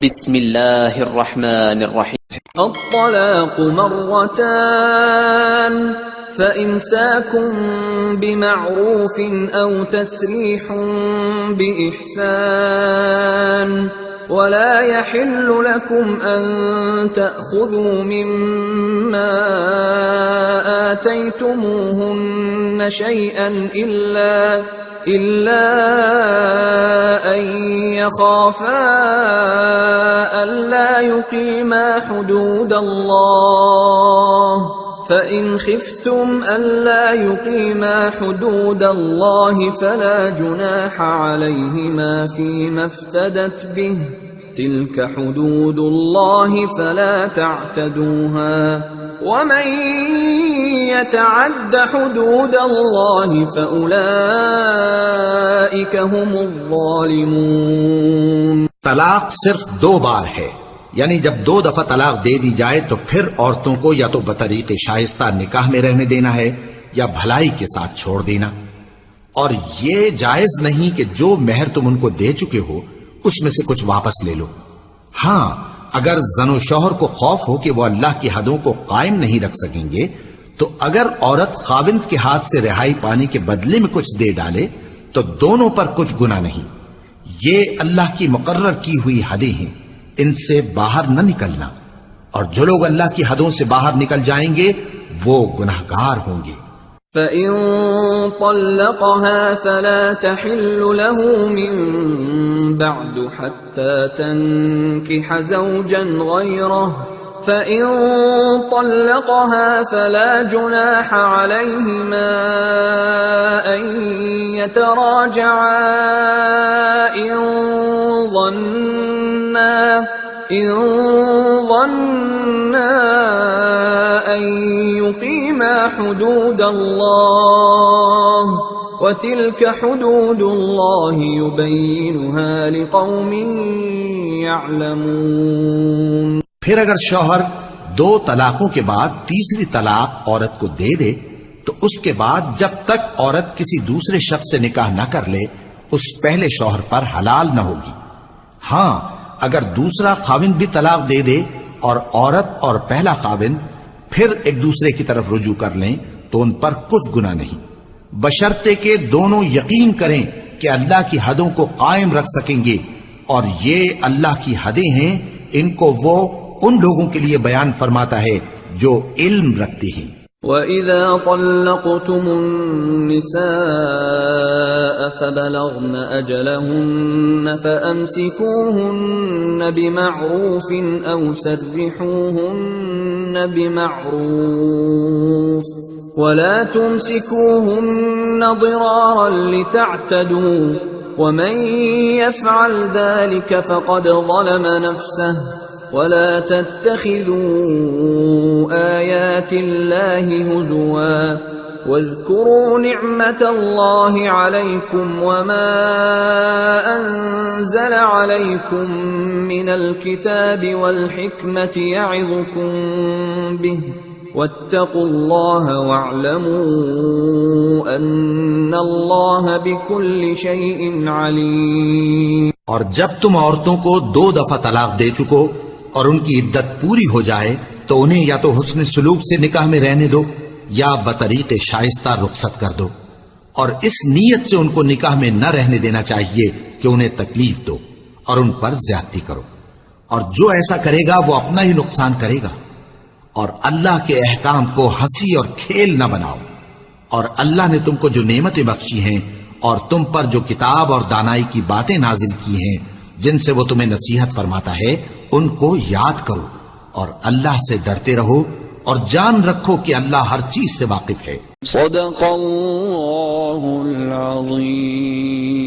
بسم الله الرحمن الرحيم. الطلاق مرتان فإمساك بمعروف أو تسريح بإحسان ولا يحل لكم أن تأخذوا مما آتيتموهن شيئا إلا أن يخافا ألا يقيما حدود الله فإن خفتم ألا يقيما حدود الله فلا جناح عليهما فيما افتدت به تلك حدود الله فلا تعتدوها ومن يتعد حدود الله فأولئك هم الظالمون. طلاق صرف 2 بار ہے، یعنی جب 2 دفعہ طلاق دے دی جائے تو پھر عورتوں کو یا تو بطریق شائستہ نکاح میں رہنے دینا ہے یا بھلائی کے ساتھ چھوڑ دینا، اور یہ جائز نہیں کہ جو مہر تم ان کو دے چکے ہو اس میں سے کچھ واپس لے لو۔ ہاں، اگر زن و شوہر کو خوف ہو کہ وہ اللہ کی حدوں کو قائم نہیں رکھ سکیں گے تو اگر عورت خاوند کے ہاتھ سے رہائی پانے کے بدلے میں کچھ دے ڈالے تو دونوں پر کچھ گناہ نہیں۔ یہ اللہ کی مقرر کی ہوئی حدیں ہیں، ان سے باہر نہ نکلنا، اور جو لوگ اللہ کی حدوں سے باہر نکل جائیں گے وہ گناہگار ہوں گے۔ فَإِن طَلَّقَهَا فَلَا تَحِلُّ لَهُ مِن بَعْدُ حَتَّى تَنكِحَ زَوْجًا غَيْرَهُ فَإِن طَلَّقَهَا فَلَا جُنَاحَ عَلَيْهِمَا أَن يَتَرَاجَعَا إِن ظَنَّا أَن يُقِيمَا حُدُودَ اللَّهِ وَتِلْكَ حُدُودُ اللَّهِ يُبَيِّنُهَا لِقَوْمٍ يَعْلَمُونَ۔ پھر اگر شوہر 2 طلاقوں کے بعد تیسری طلاق عورت کو دے دے تو اس کے بعد جب تک عورت کسی دوسرے شخص سے نکاح نہ کر لے اس پہلے شوہر پر حلال نہ ہوگی۔ ہاں، اگر دوسرا خاوند بھی طلاق دے دے اور عورت اور پہلا خاوند پھر ایک دوسرے کی طرف رجوع کر لیں تو ان پر کچھ گناہ نہیں، بشرطے کہ دونوں یقین کریں کہ اللہ کی حدوں کو قائم رکھ سکیں گے، اور یہ اللہ کی حدیں ہیں، ان کو وہ ان لوگوں کے لیے بیان فرماتا ہے جو علم رکھتے ہیں۔ وَإِذَا طَلَّقْتُمُ النِّسَاءَ فَبَلَغْنَ أَجَلَهُنَّ فَأَمْسِكُوهُنَّ بِمَعْرُوفٍ أَوْ سَرِّحُوهُنَّ بِمَعْرُوفٍ وَلَا تُمْسِكُوهُنَّ ضِرَارًا لِتَعْتَدُوا وَمَن يَفْعَلْ ذَلِكَ فَقَدْ ظَلَمَ نَفْسَهُ وَلَا تَتَّخِذُوا آيَاتِ اللَّهِ هُزُوًا وَاذْكُرُوا نِعْمَةَ اللَّهِ عَلَيْكُمْ وَمَا أَنزَلَ عَلَيْكُمْ مِنَ الْكِتَابِ وَالْحِكْمَةِ يَعِظُكُمْ بِهِ وَاتَّقُوا اللَّهَ وَاعْلَمُوا أَنَّ اللَّهَ بِكُلِّ شَيْءٍ عَلِيمٌ۔ اور جب تم عورتوں کو 2 دفعہ طلاق دے چکو اور ان کی عدت پوری ہو جائے تو انہیں یا تو حسن سلوک سے نکاح میں رہنے دو یا بطریق شائستہ رخصت کر دو، اور اس نیت سے ان کو نکاح میں نہ رہنے دینا چاہیے کہ انہیں تکلیف دو اور ان پر زیادتی کرو، اور جو ایسا کرے گا وہ اپنا ہی نقصان کرے گا۔ اور اللہ کے احکام کو ہنسی اور کھیل نہ بناؤ، اور اللہ نے تم کو جو نعمتیں بخشی ہیں اور تم پر جو کتاب اور دانائی کی باتیں نازل کی ہیں جن سے وہ تمہیں نصیحت فرماتا ہے ان کو یاد کرو، اور اللہ سے ڈرتے رہو اور جان رکھو کہ اللہ ہر چیز سے واقف ہے۔ صدق اللہ العظیم۔